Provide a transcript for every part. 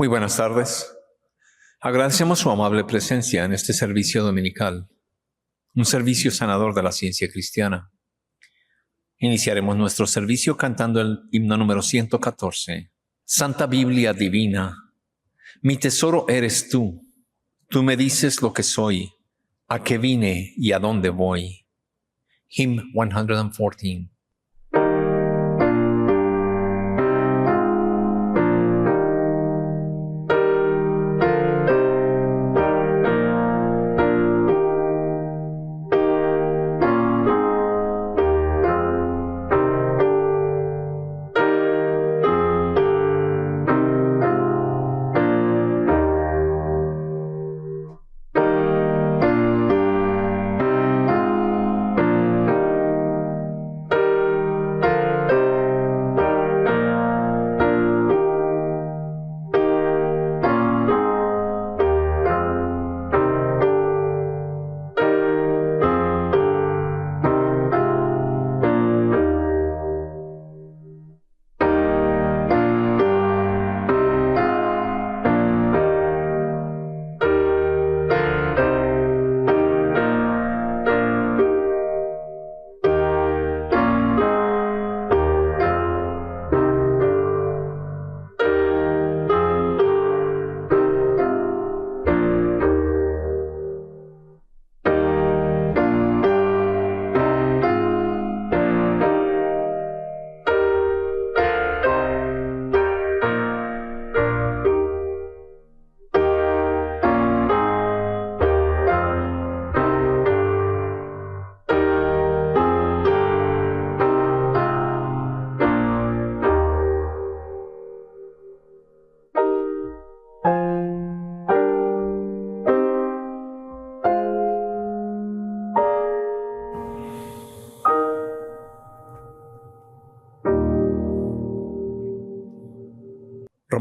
Muy buenas tardes. Agradecemos su amable presencia en este servicio dominical, un servicio sanador de la ciencia cristiana. Iniciaremos nuestro servicio cantando el himno número 114. Santa Biblia divina, mi tesoro eres tú. Tú me dices lo que soy, a qué vine y a dónde voy. Hymn 114.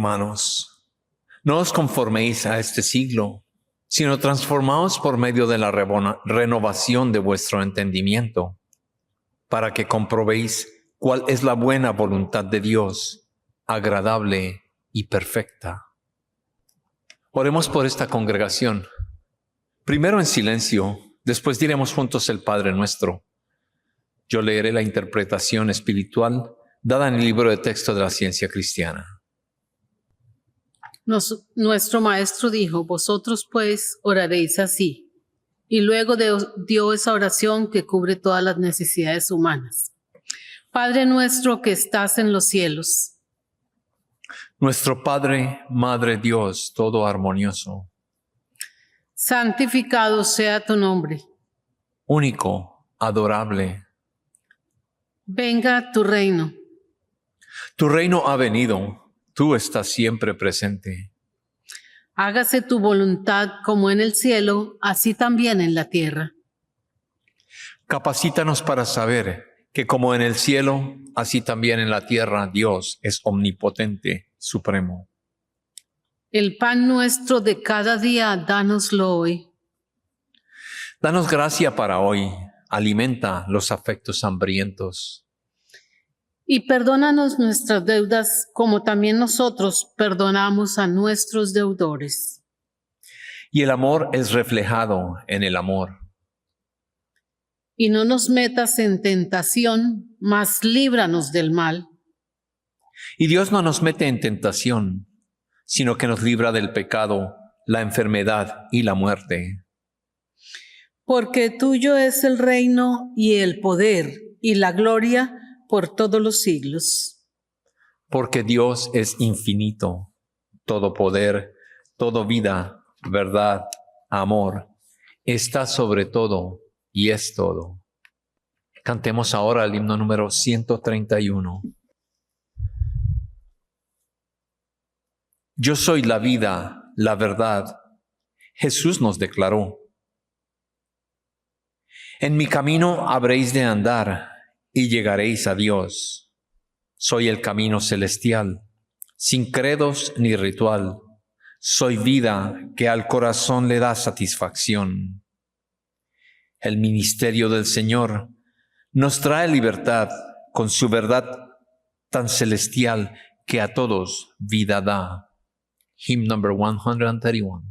Hermanos, no os conforméis a este siglo, sino transformaos por medio de la renovación de vuestro entendimiento, para que comprobéis cuál es la buena voluntad de Dios, agradable y perfecta. Oremos por esta congregación. Primero en silencio, después diremos juntos el Padre Nuestro. Yo leeré la interpretación espiritual dada en el libro de texto de la ciencia cristiana. Nuestro maestro dijo, vosotros pues oraréis así. Y luego dio esa oración que cubre todas las necesidades humanas. Padre nuestro que estás en los cielos. Nuestro Padre, Madre Dios, todo armonioso. Santificado sea tu nombre. Único, adorable. Venga tu reino. Tu reino ha venido. Tú estás siempre presente. Hágase tu voluntad como en el cielo, así también en la tierra. Capacítanos para saber que como en el cielo, así también en la tierra, Dios es omnipotente, supremo. El pan nuestro de cada día, dánoslo hoy. Danos gracia para hoy. Alimenta los afectos hambrientos. Y perdónanos nuestras deudas, como también nosotros perdonamos a nuestros deudores. Y el amor es reflejado en el amor. Y no nos metas en tentación, mas líbranos del mal. Y Dios no nos mete en tentación, sino que nos libra del pecado, la enfermedad y la muerte. Porque tuyo es el reino y el poder y la gloria por todos los siglos. Porque Dios es infinito, todo poder, toda vida, verdad, amor, está sobre todo y es todo. Cantemos ahora el himno número 131. Yo soy la vida, la verdad. Jesús nos declaró. En mi camino habréis de andar y llegaréis a Dios. Soy el camino celestial, sin credos ni ritual. Soy vida que al corazón le da satisfacción. El ministerio del Señor nos trae libertad con su verdad tan celestial que a todos vida da. Hymn number 131.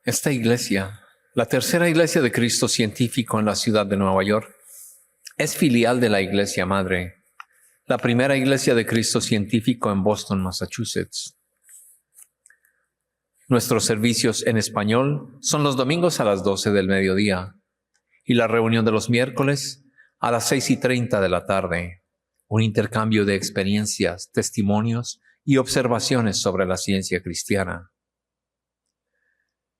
Esta iglesia, la tercera iglesia de Cristo científico en la ciudad de Nueva York, es filial de la iglesia madre, la primera iglesia de Cristo científico en Boston, Massachusetts. Nuestros servicios en español son los domingos a las 12 del mediodía y la reunión de los miércoles a las 6:30 de la tarde, un intercambio de experiencias, testimonios y observaciones sobre la ciencia cristiana.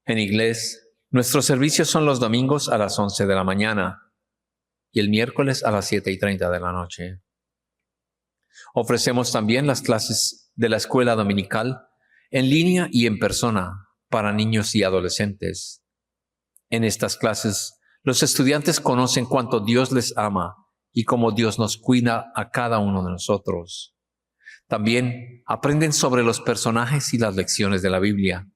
En inglés, nuestros servicios son los domingos a las 11 de la mañana y el miércoles a las 7:30 de la noche. Ofrecemos también las clases de la escuela dominical en línea y en persona para niños y adolescentes. En estas clases, los estudiantes conocen cuánto Dios les ama y cómo Dios nos cuida a cada uno de nosotros. También aprenden sobre los personajes y las lecciones de la Biblia.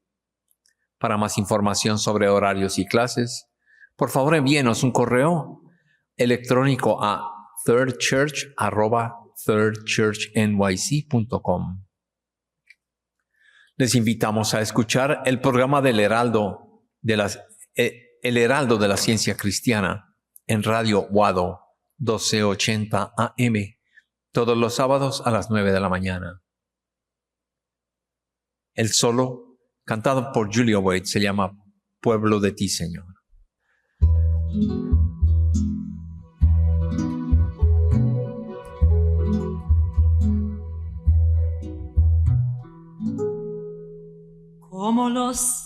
Para más información sobre horarios y clases, por favor envíenos un correo electrónico a thirdchurch@thirdchurchnyc.com. Les invitamos a escuchar el programa del Heraldo de la Ciencia Cristiana en Radio Wado 1280 AM, todos los sábados a las 9 de la mañana. El solo cantado por Julia Wade se llama Pueblo de ti, Señor. Como los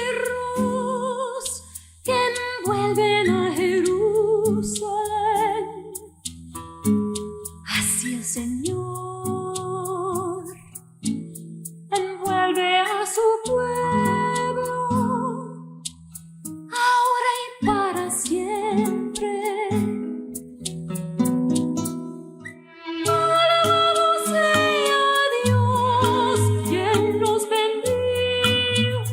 cerros que envuelven a Jerusalén, así el Señor envuelve a su pueblo, ahora y para siempre. Alabado sea Dios, quien nos bendijo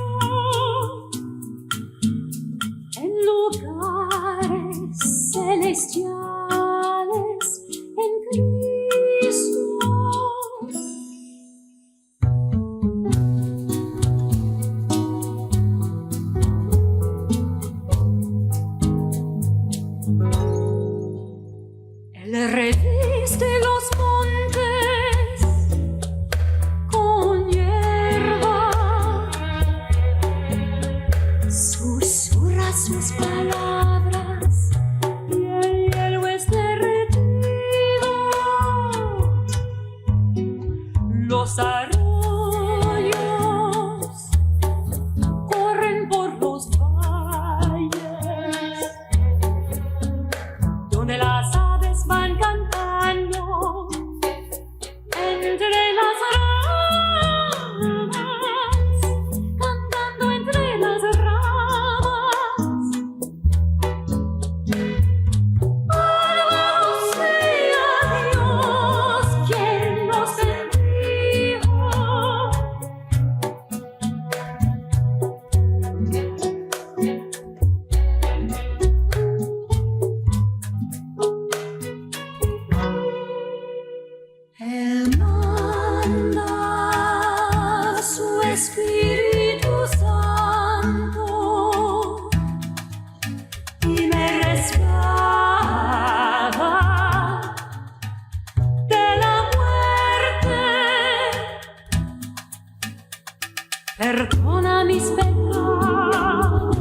Perdona mis pecados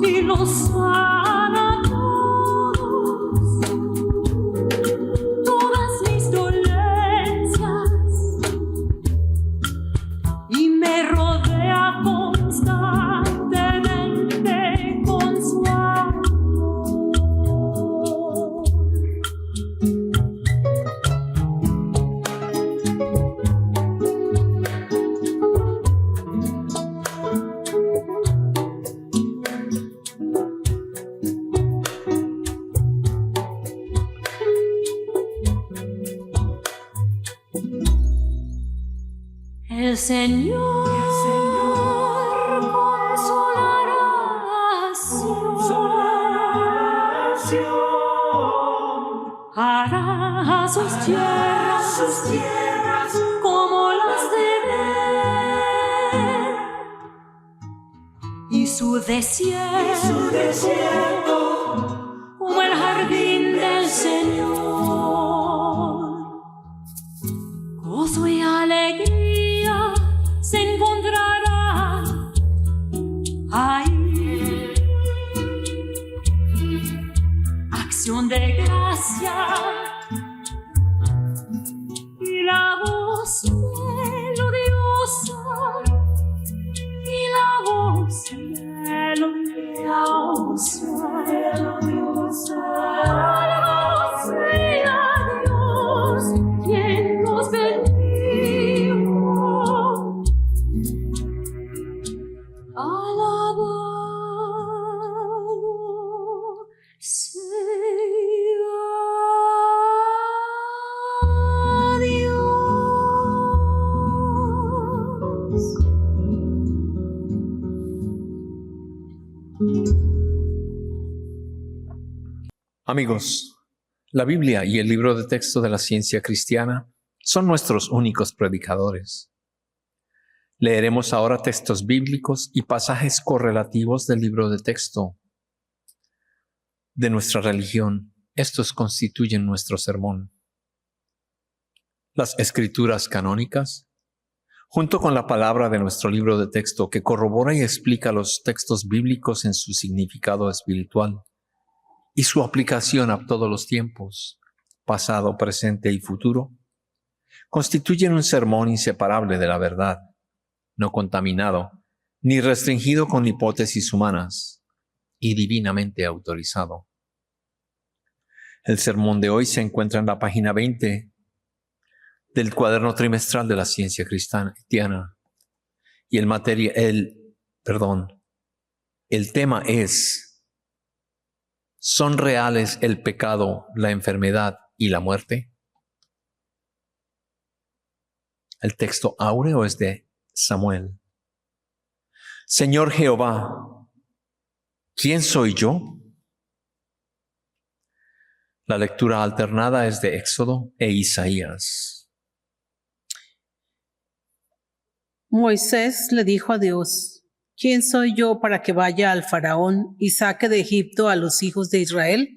y los sana todos. Todas mis dolencias y me rodea constantemente con su amor. El Señor consolará Sión, hará sus tierras como las de él, y su desierto como el jardín del Señor. Gozo y alegría se encontrarán ahí. Acción de gracia y la voz melodiosa, y la voz melodiosa. Alabamos a Dios, quien nos bendijo. Alabado sea Dios. Amigos, la Biblia y el libro de texto de la ciencia cristiana son nuestros únicos predicadores. Leeremos ahora textos bíblicos y pasajes correlativos del libro de texto de nuestra religión. Estos constituyen nuestro sermón. Las escrituras canónicas, junto con la palabra de nuestro libro de texto que corrobora y explica los textos bíblicos en su significado espiritual y su aplicación a todos los tiempos, pasado, presente y futuro, constituyen un sermón inseparable de la verdad, no contaminado ni restringido con hipótesis humanas y divinamente autorizado. El sermón de hoy se encuentra en la página 20 del cuaderno trimestral de la ciencia cristiana y el tema es: ¿son reales el pecado, la enfermedad y la muerte? El texto áureo es de Samuel. Señor Jehová, ¿quién soy yo? La lectura alternada es de Éxodo e Isaías. Moisés le dijo a Dios: ¿Quién soy yo para que vaya al faraón y saque de Egipto a los hijos de Israel?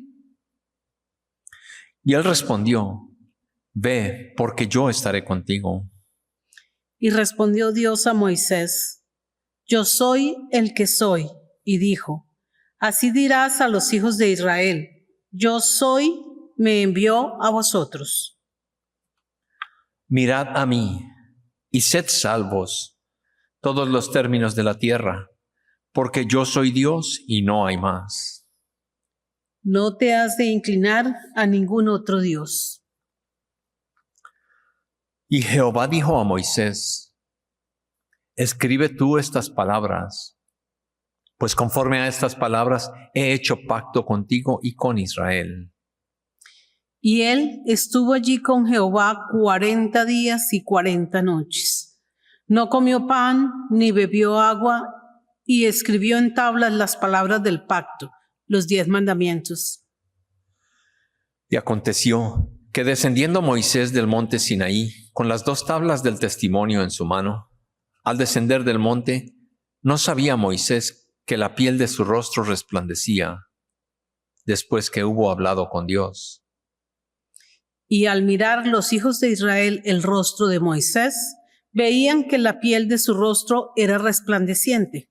Y él respondió: Ve, porque yo estaré contigo. Y respondió Dios a Moisés: Yo soy el que soy. Y dijo: Así dirás a los hijos de Israel: Yo soy, me envió a vosotros. Mirad a mí y sed salvos todos los términos de la tierra, porque yo soy Dios y no hay más. No te has de inclinar a ningún otro Dios. Y Jehová dijo a Moisés: Escribe tú estas palabras, pues conforme a estas palabras he hecho pacto contigo y con Israel. Y él estuvo allí con Jehová 40 días y 40 noches. No comió pan ni bebió agua, y escribió en tablas las palabras del pacto, los 10 mandamientos. Y aconteció que descendiendo Moisés del monte Sinaí, con las 2 tablas del testimonio en su mano, al descender del monte, no sabía Moisés que la piel de su rostro resplandecía, después que hubo hablado con Dios. Y al mirar los hijos de Israel el rostro de Moisés, Veían que la piel de su rostro era resplandeciente.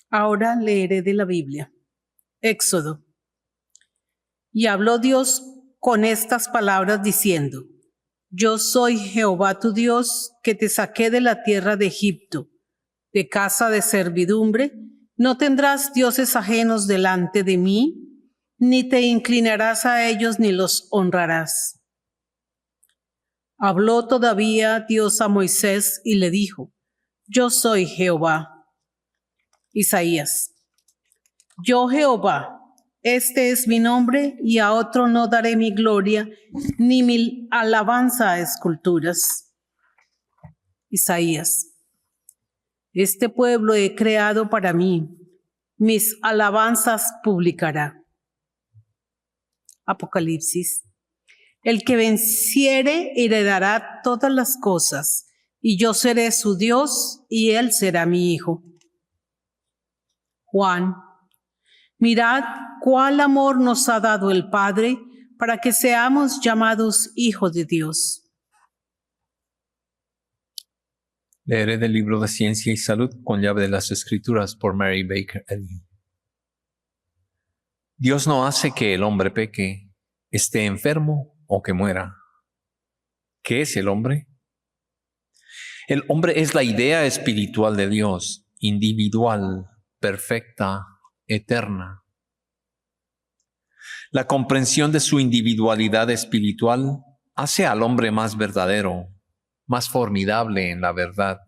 Ahora leeré de la Biblia. Éxodo. Y habló Dios con estas palabras diciendo: Yo soy Jehová tu Dios, que te saqué de la tierra de Egipto, de casa de servidumbre. No tendrás dioses ajenos delante de mí, ni te inclinarás a ellos ni los honrarás. Habló todavía Dios a Moisés y le dijo: Yo soy Jehová. Isaías. Yo Jehová, este es mi nombre, y a otro no daré mi gloria, ni mi alabanza a esculturas. Isaías. Este pueblo he creado para mí, mis alabanzas publicará. Apocalipsis. El que venciere heredará todas las cosas, y yo seré su Dios, y él será mi hijo. Juan. Mirad cuál amor nos ha dado el Padre para que seamos llamados hijos de Dios. Leeré del libro de Ciencia y Salud con llave de las Escrituras por Mary Baker Eddy. Dios no hace que el hombre peque, esté enfermo o que muera. ¿Qué es el hombre? El hombre es la idea espiritual de Dios, individual, perfecta, eterna. La comprensión de su individualidad espiritual hace al hombre más verdadero, más formidable en la verdad,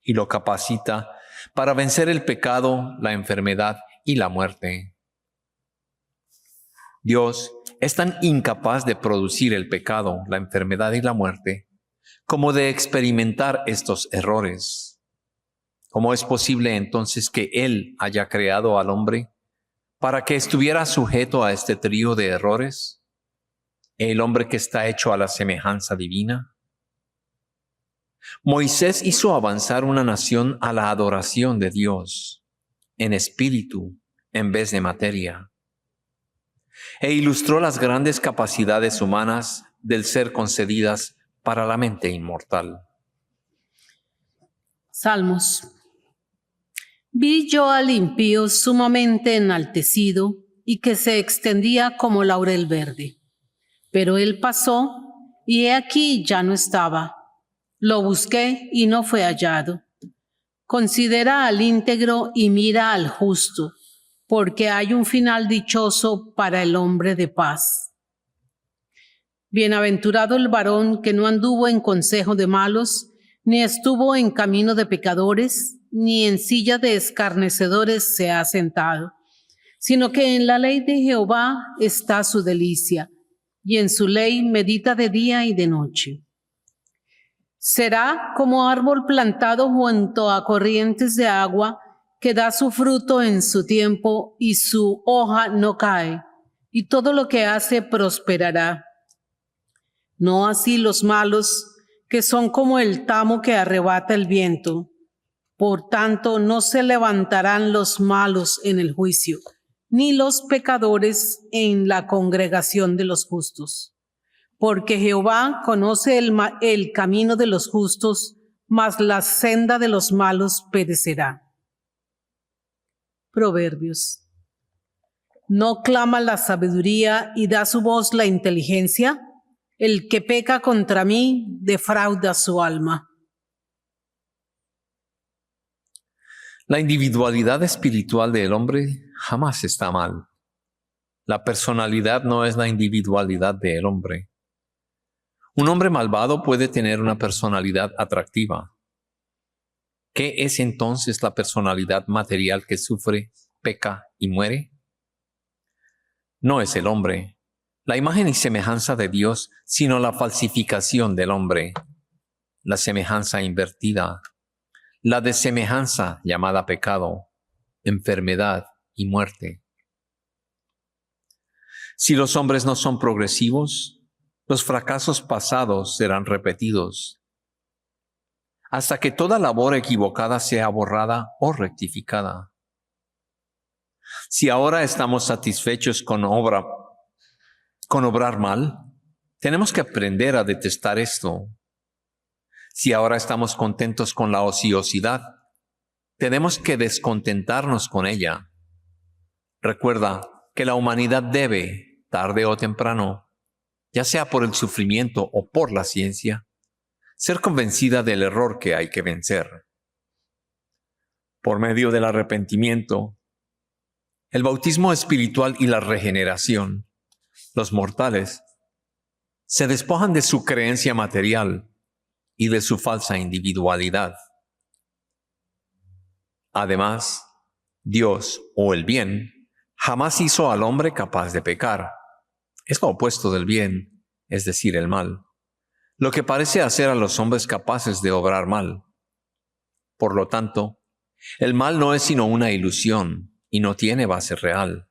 y lo capacita para vencer el pecado, la enfermedad y la muerte. Dios es tan incapaz de producir el pecado, la enfermedad y la muerte, como de experimentar estos errores. ¿Cómo es posible entonces que Él haya creado al hombre para que estuviera sujeto a este trío de errores? El hombre que está hecho a la semejanza divina. Moisés hizo avanzar una nación a la adoración de Dios, en espíritu en vez de materia, e ilustró las grandes capacidades humanas del ser concedidas para la mente inmortal. Salmos. Vi yo al impío sumamente enaltecido y que se extendía como laurel verde. Pero él pasó y he aquí ya no estaba. Lo busqué y no fue hallado. Considera al íntegro y mira al justo, porque hay un final dichoso para el hombre de paz. Bienaventurado el varón que no anduvo en consejo de malos, ni estuvo en camino de pecadores, ni en silla de escarnecedores se ha sentado, sino que en la ley de Jehová está su delicia, y en su ley medita de día y de noche. Será como árbol plantado junto a corrientes de agua, que da su fruto en su tiempo, y su hoja no cae, y todo lo que hace prosperará. No así los malos, que son como el tamo que arrebata el viento. Por tanto, no se levantarán los malos en el juicio, ni los pecadores en la congregación de los justos. Porque Jehová conoce el camino de los justos, mas la senda de los malos perecerá. Proverbios. ¿No clama la sabiduría y da su voz la inteligencia? El que peca contra mí defrauda su alma. La individualidad espiritual del hombre jamás está mal. La personalidad no es la individualidad del hombre. Un hombre malvado puede tener una personalidad atractiva. ¿Qué es entonces la personalidad material que sufre, peca y muere? No es el hombre, la imagen y semejanza de Dios, sino la falsificación del hombre, la semejanza invertida, la desemejanza llamada pecado, enfermedad y muerte. Si los hombres no son progresivos, los fracasos pasados serán repetidos, hasta que toda labor equivocada sea borrada o rectificada. Si ahora estamos satisfechos con obrar mal, Tenemos que aprender a detestar esto. Si ahora estamos contentos con la ociosidad, tenemos que descontentarnos con ella. Recuerda que la humanidad debe, tarde o temprano, ya sea por el sufrimiento o por la ciencia, ser convencida del error que hay que vencer. Por medio del arrepentimiento, el bautismo espiritual y la regeneración, los mortales se despojan de su creencia material y de su falsa individualidad. Además, Dios, o el bien, jamás hizo al hombre capaz de pecar. Es lo opuesto del bien, es decir, el mal, lo que parece hacer a los hombres capaces de obrar mal. Por lo tanto, el mal no es sino una ilusión y no tiene base real.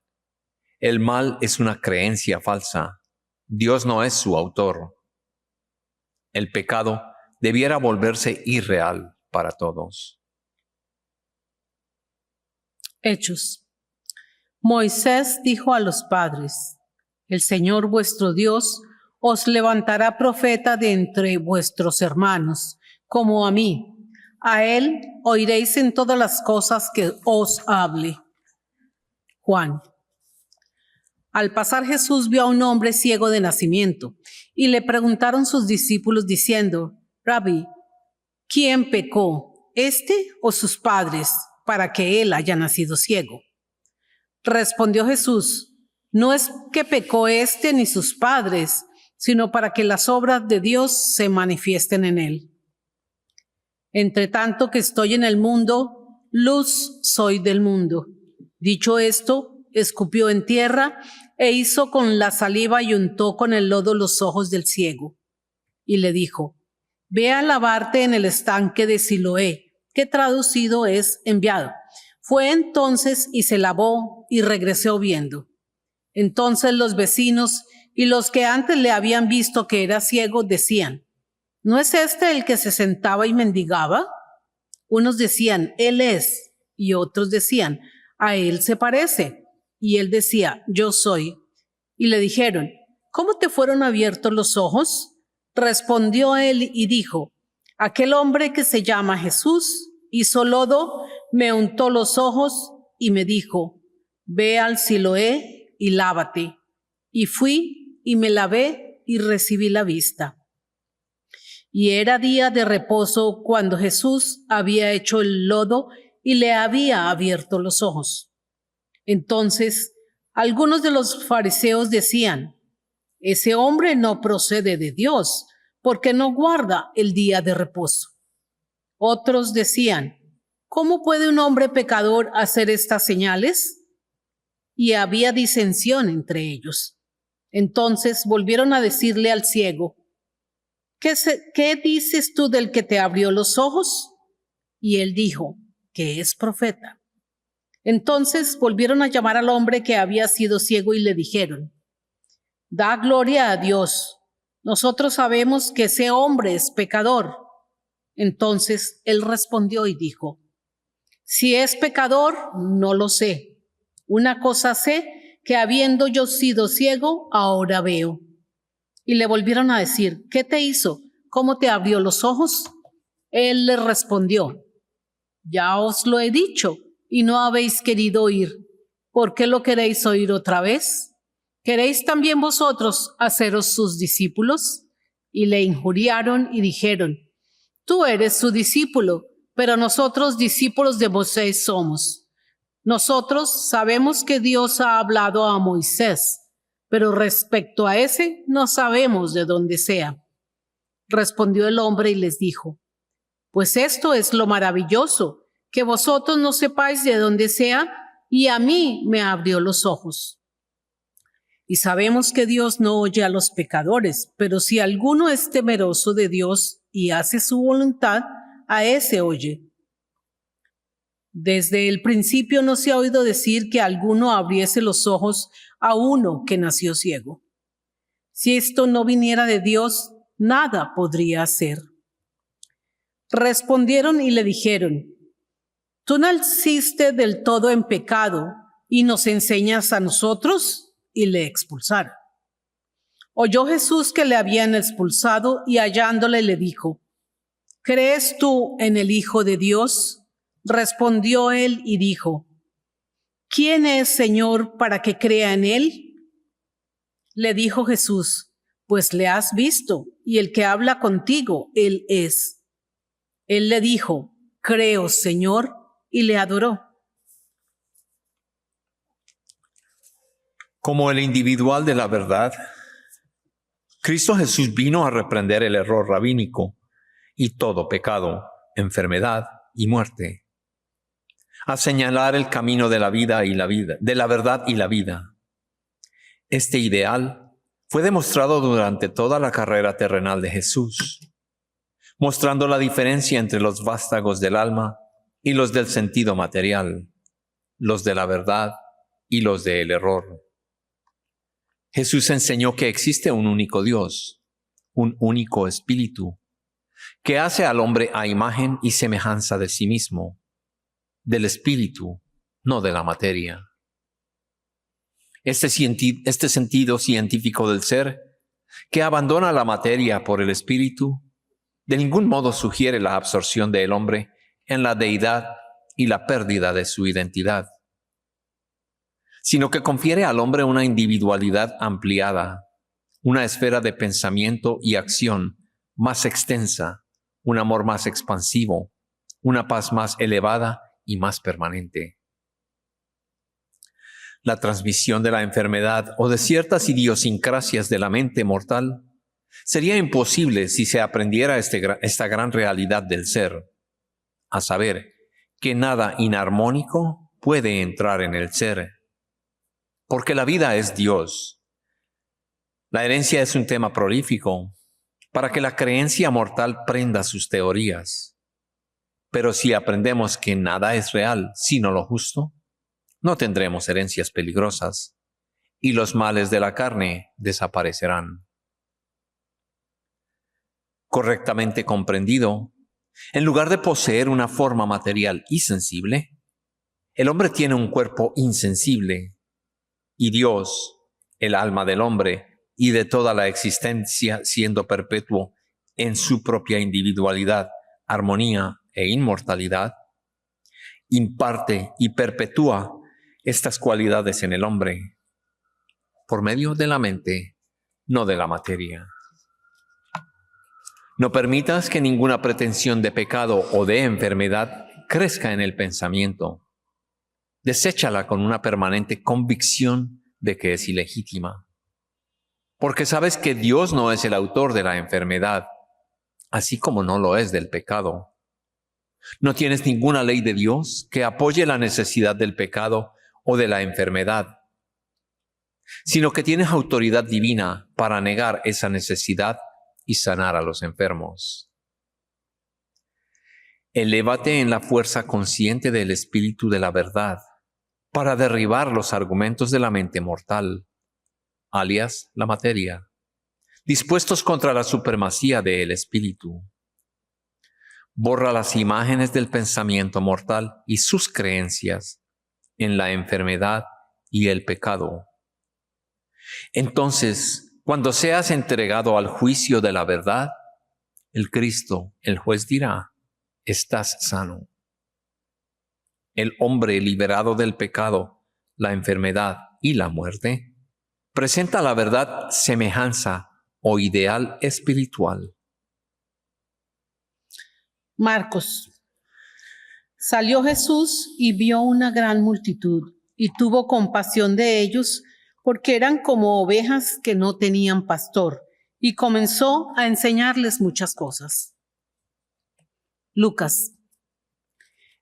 El mal es una creencia falsa. Dios no es su autor. El pecado debiera volverse irreal para todos. Hechos. Moisés dijo a los padres: el Señor vuestro Dios os levantará profeta de entre vuestros hermanos, como a mí. A él oiréis en todas las cosas que os hable. Juan. Al pasar Jesús vio a un hombre ciego de nacimiento, y le preguntaron sus discípulos diciendo: Rabí, ¿quién pecó, este o sus padres, para que él haya nacido ciego? Respondió Jesús: no es que pecó este ni sus padres, sino para que las obras de Dios se manifiesten en él. Entre tanto que estoy en el mundo, luz soy del mundo. Dicho esto, escupió en tierra e hizo con la saliva y untó con el lodo los ojos del ciego. Y le dijo: ve a lavarte en el estanque de Siloé, que traducido es enviado. Fue entonces y se lavó y regresó viendo. Entonces los vecinos y los que antes le habían visto que era ciego decían: ¿no es este el que se sentaba y mendigaba? Unos decían: él es, y otros decían: a él se parece. Y él decía: yo soy. Y le dijeron: ¿cómo te fueron abiertos los ojos? Respondió él y dijo: aquel hombre que se llama Jesús hizo lodo, me untó los ojos y me dijo: ve al Siloé y lávate. Y fui y me lavé y recibí la vista. Y era día de reposo cuando Jesús había hecho el lodo y le había abierto los ojos. Entonces, algunos de los fariseos decían: ese hombre no procede de Dios, porque no guarda el día de reposo. Otros decían: ¿cómo puede un hombre pecador hacer estas señales? Y había disensión entre ellos. Entonces volvieron a decirle al ciego: ¿Qué dices tú del que te abrió los ojos? Y él dijo: que es profeta. Entonces volvieron a llamar al hombre que había sido ciego y le dijeron: da gloria a Dios. Nosotros sabemos que ese hombre es pecador. Entonces él respondió y dijo: si es pecador, no lo sé. Una cosa sé, que habiendo yo sido ciego, ahora veo. Y le volvieron a decir: ¿qué te hizo? ¿Cómo te abrió los ojos? Él les respondió: ya os lo he dicho, y no habéis querido oír. ¿Por qué lo queréis oír otra vez? ¿Queréis también vosotros haceros sus discípulos? Y le injuriaron y dijeron: tú eres su discípulo, pero nosotros discípulos de Moisés somos. Nosotros sabemos que Dios ha hablado a Moisés, pero respecto a ese no sabemos de dónde sea. Respondió el hombre y les dijo: pues esto es lo maravilloso, que vosotros no sepáis de dónde sea, y a mí me abrió los ojos. Y sabemos que Dios no oye a los pecadores, pero si alguno es temeroso de Dios y hace su voluntad, a ese oye. Desde el principio no se ha oído decir que alguno abriese los ojos a uno que nació ciego. Si esto no viniera de Dios, nada podría hacer. Respondieron y le dijeron: ¿tú naciste del todo en pecado y nos enseñas a nosotros? Y le expulsaron. Oyó Jesús que le habían expulsado y hallándole le dijo: ¿Crees tú en el Hijo de Dios? Respondió él y dijo: ¿Quién es, Señor, para que crea en él? Le dijo Jesús: Pues le has visto, y el que habla contigo, él es. Él le dijo: Creo, Señor, y le adoró. Como el individual de la verdad, Cristo Jesús vino a reprender el error rabínico y todo pecado, enfermedad y muerte, a señalar el camino de la vida, de la verdad y la vida. Este ideal fue demostrado durante toda la carrera terrenal de Jesús, mostrando la diferencia entre los vástagos del alma y los del sentido material, los de la verdad y los del error. Jesús enseñó que existe un único Dios, un único Espíritu, que hace al hombre a imagen y semejanza de sí mismo, del Espíritu, no de la materia. Este sentido científico del ser, que abandona la materia por el Espíritu, de ningún modo sugiere la absorción del hombre en la deidad y la pérdida de su identidad, sino que confiere al hombre una individualidad ampliada, una esfera de pensamiento y acción más extensa, un amor más expansivo, una paz más elevada y más permanente. La transmisión de la enfermedad o de ciertas idiosincrasias de la mente mortal sería imposible si se aprendiera esta gran realidad del ser, a saber, que nada inarmónico puede entrar en el ser, porque la vida es Dios. La herencia es un tema prolífico para que la creencia mortal prenda sus teorías. Pero si aprendemos que nada es real sino lo justo, no tendremos herencias peligrosas y los males de la carne desaparecerán. Correctamente comprendido, en lugar de poseer una forma material y sensible, el hombre tiene un cuerpo insensible, y Dios, el alma del hombre y de toda la existencia siendo perpetuo en su propia individualidad, armonía e inmortalidad, imparte y perpetúa estas cualidades en el hombre por medio de la mente, no de la materia. No permitas que ninguna pretensión de pecado o de enfermedad crezca en el pensamiento. Deséchala con una permanente convicción de que es ilegítima. Porque sabes que Dios no es el autor de la enfermedad, así como no lo es del pecado. No tienes ninguna ley de Dios que apoye la necesidad del pecado o de la enfermedad, sino que tienes autoridad divina para negar esa necesidad y sanar a los enfermos. Elévate en la fuerza consciente del Espíritu de la verdad para derribar los argumentos de la mente mortal, alias la materia, dispuestos contra la supremacía del Espíritu. Borra las imágenes del pensamiento mortal y sus creencias en la enfermedad y el pecado. Entonces, cuando seas entregado al juicio de la verdad, el Cristo, el juez, dirá: estás sano. El hombre liberado del pecado, la enfermedad y la muerte, presenta la verdad semejanza o ideal espiritual. Marcos. Salió Jesús y vio una gran multitud, y tuvo compasión de ellos, porque eran como ovejas que no tenían pastor, y comenzó a enseñarles muchas cosas. Lucas.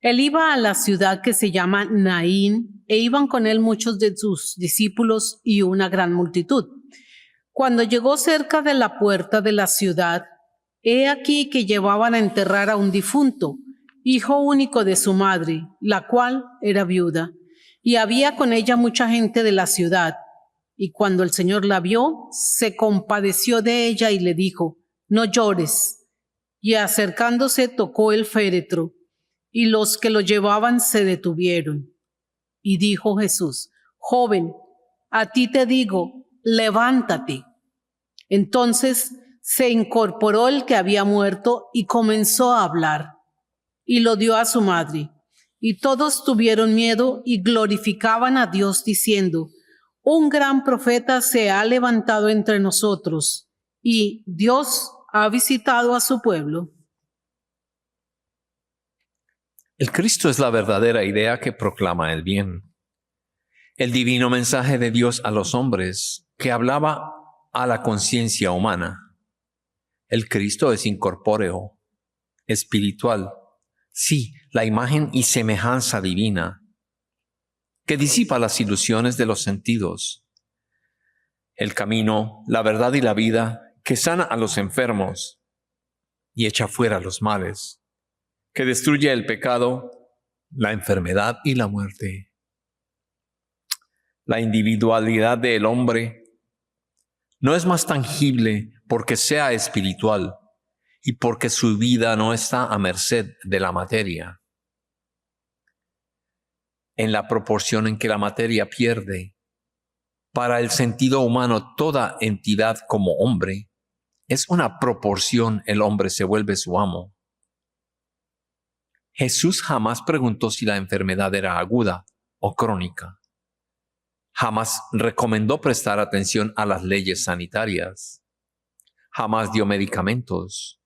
Él iba a la ciudad que se llama Naín, e iban con él muchos de sus discípulos y una gran multitud. Cuando llegó cerca de la puerta de la ciudad, he aquí que llevaban a enterrar a un difunto, hijo único de su madre, la cual era viuda, y había con ella mucha gente de la ciudad. Y cuando el Señor la vio, se compadeció de ella y le dijo: no llores. Y acercándose tocó el féretro, y los que lo llevaban se detuvieron. Y dijo Jesús: joven, a ti te digo, levántate. Entonces se incorporó el que había muerto y comenzó a hablar, y lo dio a su madre. Y todos tuvieron miedo y glorificaban a Dios diciendo: un gran profeta se ha levantado entre nosotros, y Dios ha visitado a su pueblo. El Cristo es la verdadera idea que proclama el bien. El divino mensaje de Dios a los hombres que hablaba a la conciencia humana. El Cristo es incorpóreo, espiritual, sí, la imagen y semejanza divina, que disipa las ilusiones de los sentidos. El camino, la verdad y la vida, que sana a los enfermos y echa fuera los males, que destruye el pecado, la enfermedad y la muerte. La individualidad del hombre no es más tangible porque sea espiritual y porque su vida no está a merced de la materia. En la proporción en que la materia pierde, para el sentido humano, toda entidad como hombre, es una proporción el hombre se vuelve su amo. Jesús jamás preguntó si la enfermedad era aguda o crónica. Jamás recomendó prestar atención a las leyes sanitarias. Jamás dio medicamentos.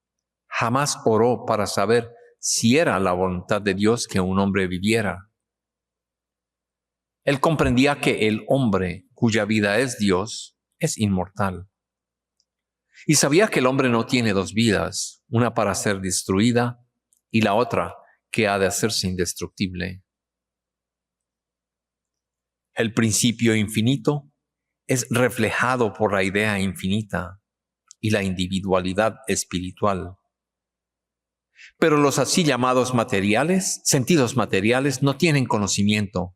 Jamás oró para saber si era la voluntad de Dios que un hombre viviera. Él comprendía que el hombre, cuya vida es Dios, es inmortal. Y sabía que el hombre no tiene dos vidas, una para ser destruida y la otra que ha de hacerse indestructible. El principio infinito es reflejado por la idea infinita y la individualidad espiritual. Pero los así llamados materiales, sentidos materiales, no tienen conocimiento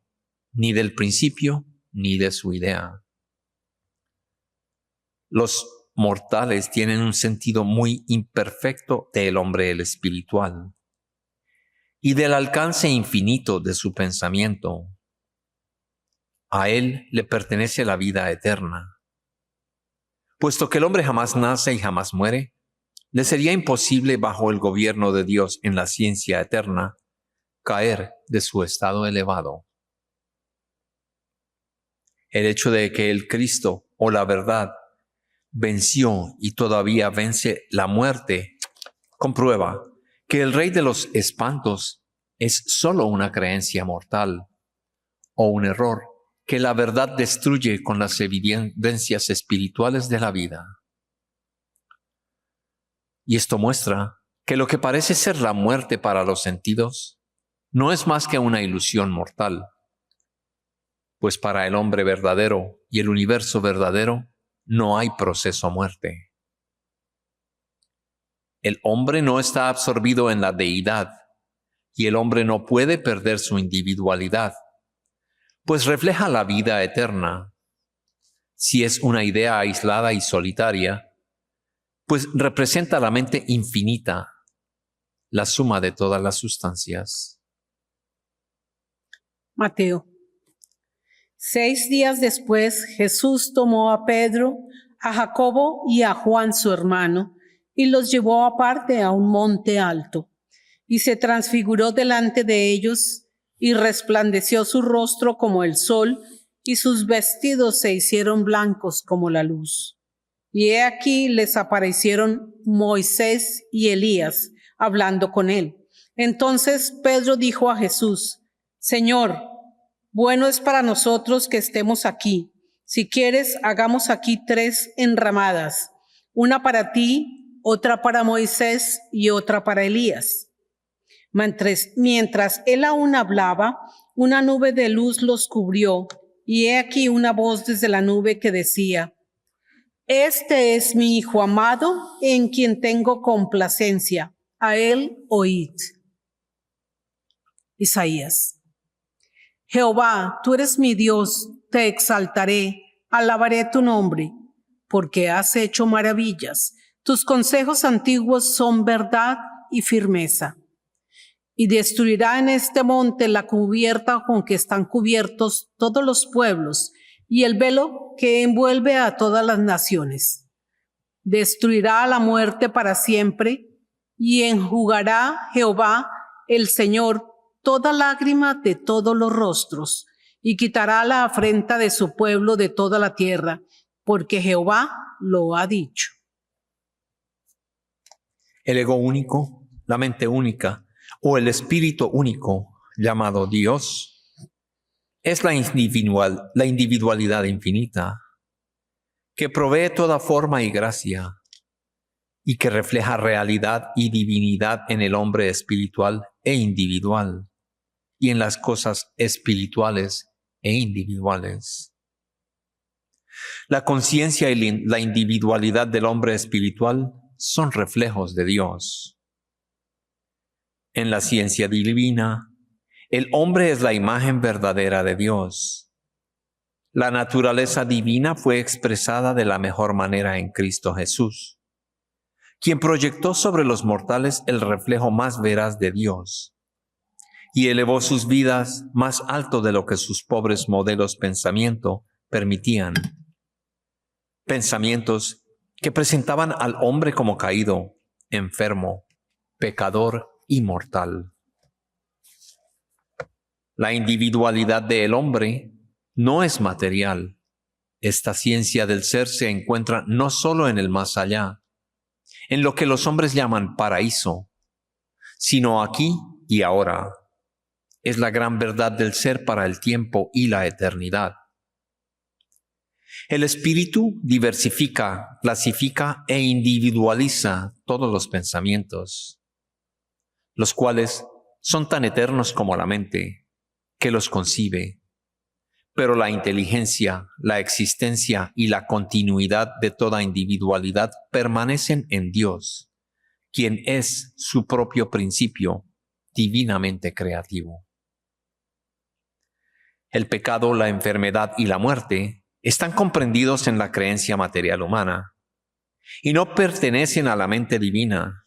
ni del principio ni de su idea. Los mortales tienen un sentido muy imperfecto del hombre el espiritual y del alcance infinito de su pensamiento. A él le pertenece la vida eterna. Puesto que el hombre jamás nace y jamás muere, le sería imposible bajo el gobierno de Dios en la ciencia eterna caer de su estado elevado. El hecho de que el Cristo o la verdad venció y todavía vence la muerte comprueba que el rey de los espantos es solo una creencia mortal o un error que la verdad destruye con las evidencias espirituales de la vida. Y esto muestra que lo que parece ser la muerte para los sentidos no es más que una ilusión mortal, pues para el hombre verdadero y el universo verdadero no hay proceso muerte. El hombre no está absorbido en la deidad y el hombre no puede perder su individualidad, pues refleja la vida eterna. Si es una idea aislada y solitaria, pues representa la mente infinita, la suma de todas las sustancias. Mateo. 6 días después, Jesús tomó a Pedro, a Jacobo y a Juan su hermano, y los llevó aparte a un monte alto, y se transfiguró delante de ellos, y resplandeció su rostro como el sol, y sus vestidos se hicieron blancos como la luz. Y he aquí les aparecieron Moisés y Elías, hablando con él. Entonces Pedro dijo a Jesús: Señor, bueno es para nosotros que estemos aquí. Si quieres, hagamos aquí 3 enramadas, una para ti, otra para Moisés y otra para Elías. Mientras él aún hablaba, una nube de luz los cubrió, y he aquí una voz desde la nube que decía: Este es mi Hijo amado, en quien tengo complacencia. A él oíd. Isaías. Jehová, tú eres mi Dios, te exaltaré, alabaré tu nombre, porque has hecho maravillas. Tus consejos antiguos son verdad y firmeza. Y destruirá en este monte la cubierta con que están cubiertos todos los pueblos, y el velo que envuelve a todas las naciones. Destruirá a la muerte para siempre y enjugará Jehová, el Señor, toda lágrima de todos los rostros y quitará la afrenta de su pueblo de toda la tierra, porque Jehová lo ha dicho. El ego único, la mente única o el espíritu único llamado Dios es la individualidad infinita que provee toda forma y gracia y que refleja realidad y divinidad en el hombre espiritual e individual y en las cosas espirituales e individuales. La conciencia y la individualidad del hombre espiritual son reflejos de Dios. En la ciencia divina, el hombre es la imagen verdadera de Dios. La naturaleza divina fue expresada de la mejor manera en Cristo Jesús, quien proyectó sobre los mortales el reflejo más veraz de Dios y elevó sus vidas más alto de lo que sus pobres modelos pensamiento permitían. Pensamientos que presentaban al hombre como caído, enfermo, pecador y mortal. La individualidad del hombre no es material. Esta ciencia del ser se encuentra no solo en el más allá, en lo que los hombres llaman paraíso, sino aquí y ahora. Es la gran verdad del ser para el tiempo y la eternidad. El espíritu diversifica, clasifica e individualiza todos los pensamientos, los cuales son tan eternos como la mente que los concibe. Pero la inteligencia, la existencia y la continuidad de toda individualidad permanecen en Dios, quien es su propio principio divinamente creativo. El pecado, la enfermedad y la muerte están comprendidos en la creencia material humana y no pertenecen a la mente divina,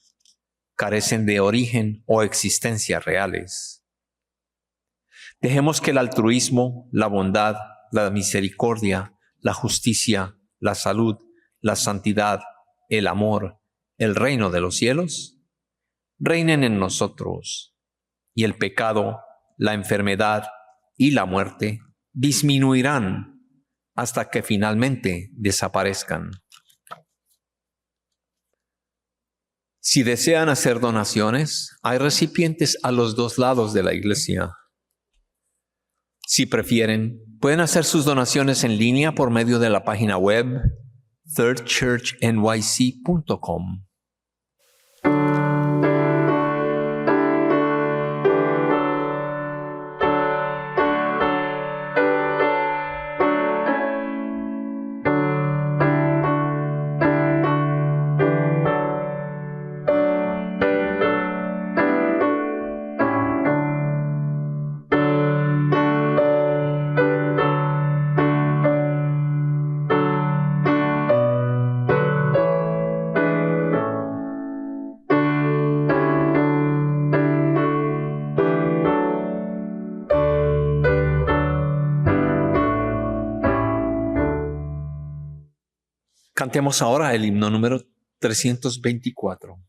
carecen de origen o existencia reales. Dejemos que el altruismo, la bondad, la misericordia, la justicia, la salud, la santidad, el amor, el reino de los cielos, reinen en nosotros, y el pecado, la enfermedad y la muerte disminuirán hasta que finalmente desaparezcan. Si desean hacer donaciones, hay recipientes a los dos lados de la iglesia. Si prefieren, pueden hacer sus donaciones en línea por medio de la página web thirdchurchnyc.com. Cantemos ahora el himno número 324.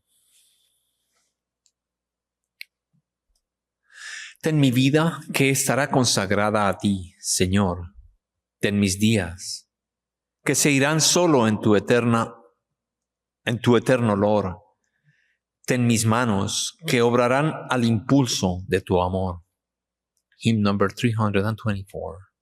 Ten mi vida que estará consagrada a ti, Señor. Ten mis días que se irán solo en tu eterno olor. Ten mis manos que obrarán al impulso de tu amor. Hymn number 324.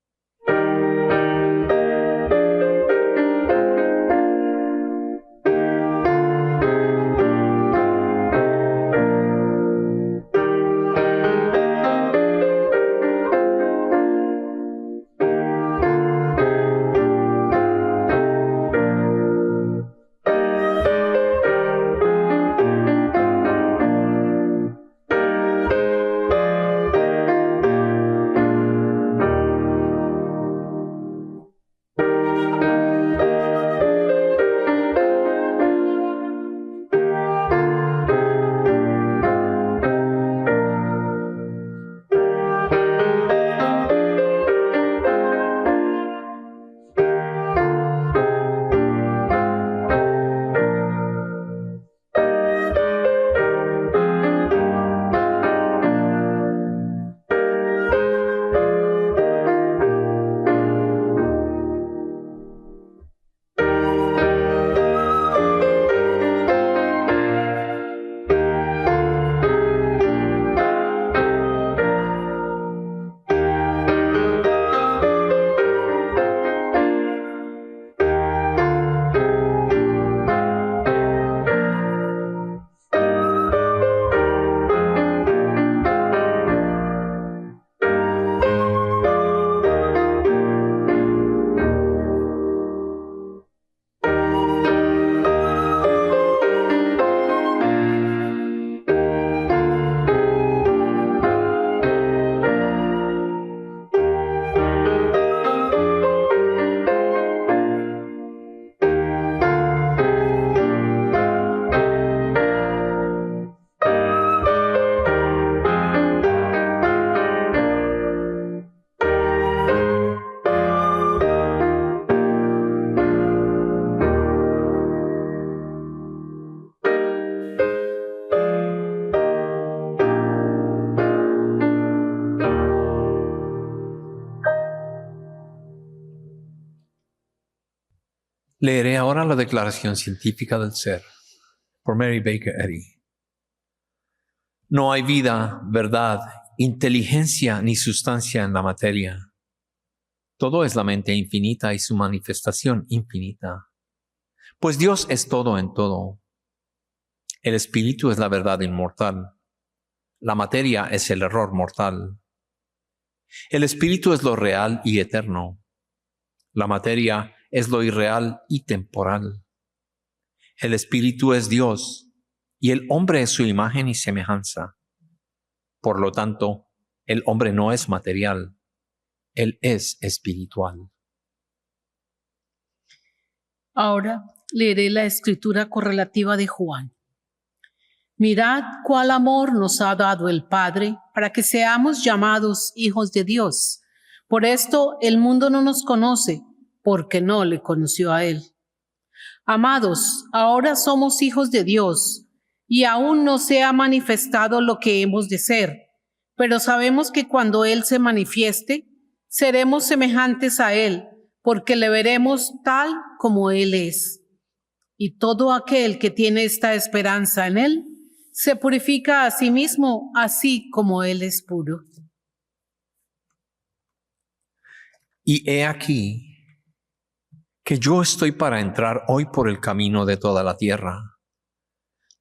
Leeré ahora la declaración científica del ser por Mary Baker Eddy. No hay vida, verdad, inteligencia ni sustancia en la materia. Todo es la mente infinita y su manifestación infinita. Pues Dios es todo en todo. El espíritu es la verdad inmortal. La materia es el error mortal. El espíritu es lo real y eterno. La materia es lo irreal y temporal. El espíritu es Dios y el hombre es su imagen y semejanza. Por lo tanto, el hombre no es material, él es espiritual. Ahora leeré la escritura correlativa de Juan. Mirad cuál amor nos ha dado el Padre para que seamos llamados hijos de Dios. Por esto el mundo no nos conoce, porque no le conoció a Él. Amados, ahora somos hijos de Dios, y aún no se ha manifestado lo que hemos de ser, pero sabemos que cuando Él se manifieste, seremos semejantes a Él, porque le veremos tal como Él es. Y todo aquel que tiene esta esperanza en Él, se purifica a sí mismo, así como Él es puro. Y he aquí que yo estoy para entrar hoy por el camino de toda la tierra.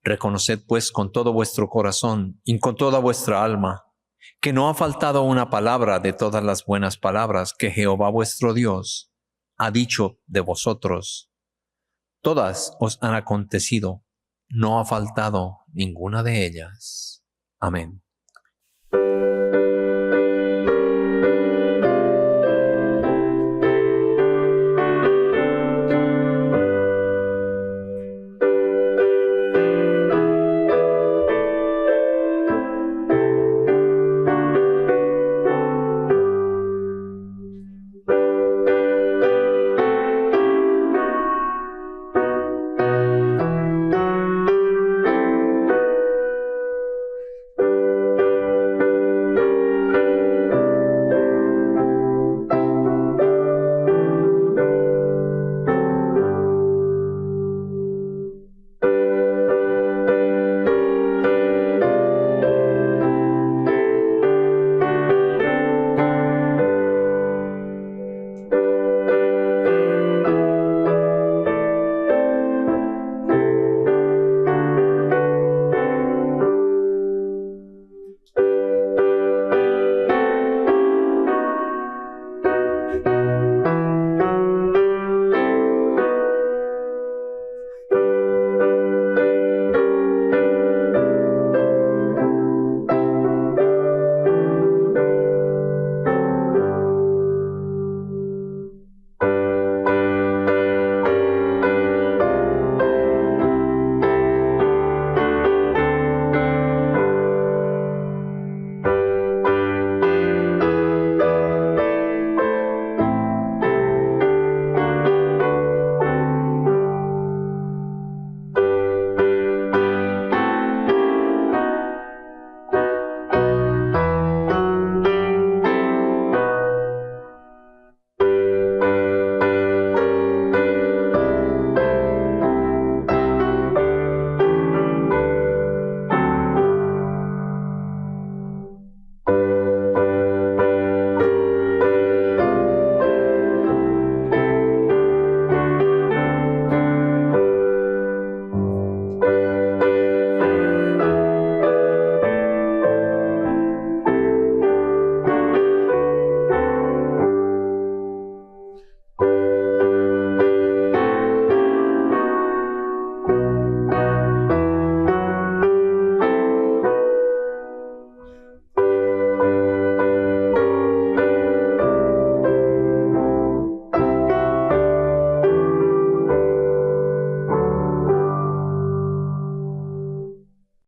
Reconoced pues con todo vuestro corazón y con toda vuestra alma, que no ha faltado una palabra de todas las buenas palabras que Jehová vuestro Dios ha dicho de vosotros. Todas os han acontecido, no ha faltado ninguna de ellas. Amén.